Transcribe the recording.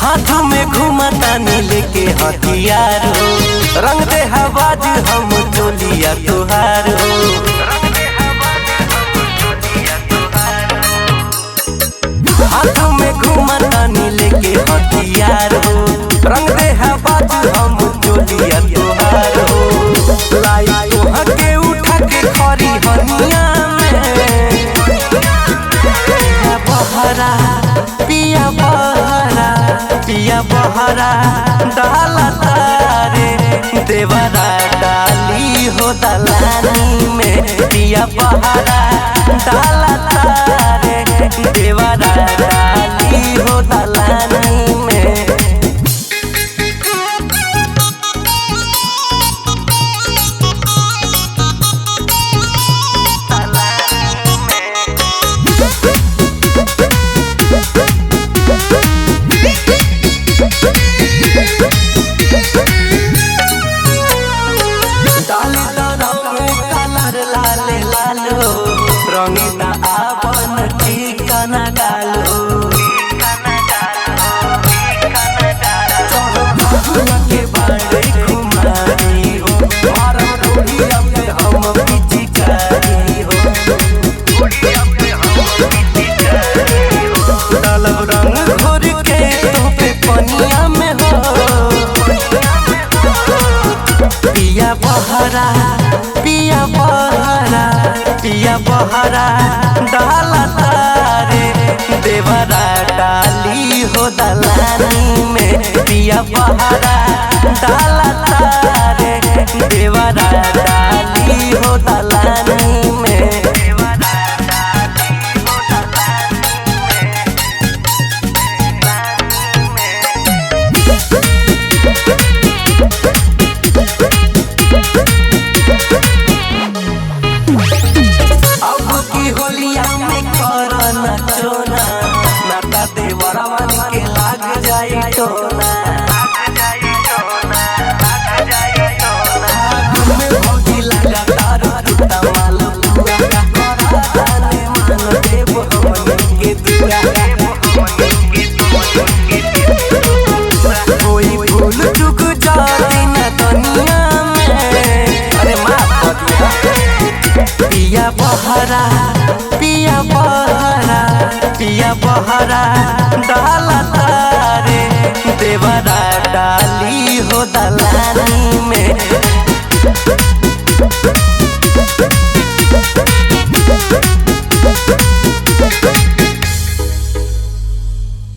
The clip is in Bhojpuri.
हाथों में घुमाता नीले के हथियार हो, रंग दे हवाज हम चोलिया तुहार हो। हाथों में घुमाता नीले के हथियार हो, रंग दे हवाज हम चोलिया तुहार हो। लाई तोह के उठा के खरी हनिया में बहरा पिया बहरा पिया बहरा डाला तारे देवरा डाली हो दलानी में। पिया बहरा डाला तारे देवरा डाली हो दलानी में। रंगीना आवन ठिकाना डालो के बारे घुमारी हो, मारा डोलिया पे हम पिचकारी हो। डालब रंग घोर के तो पे पनिया में हो। पिया बहरा पिया बहरा पिया बहरा डाला तारे देवरा डाली हो दलानी में। पिया बहरा डाला तारे देवरा डाली हो दलानी में। होलिया में करना चोना नाता देवरवन के लाग जाई टोना। में भौजी लगा तार टूटा माल पूरा कराने मान देव हमनी के दुआ। कोई भूल चूक जाती न दुनिया में, अरे माफ कर दिया। पिया बहरा पिया बहरा पिया बहरा डाला तारे देवरा डाली हो दलानी में।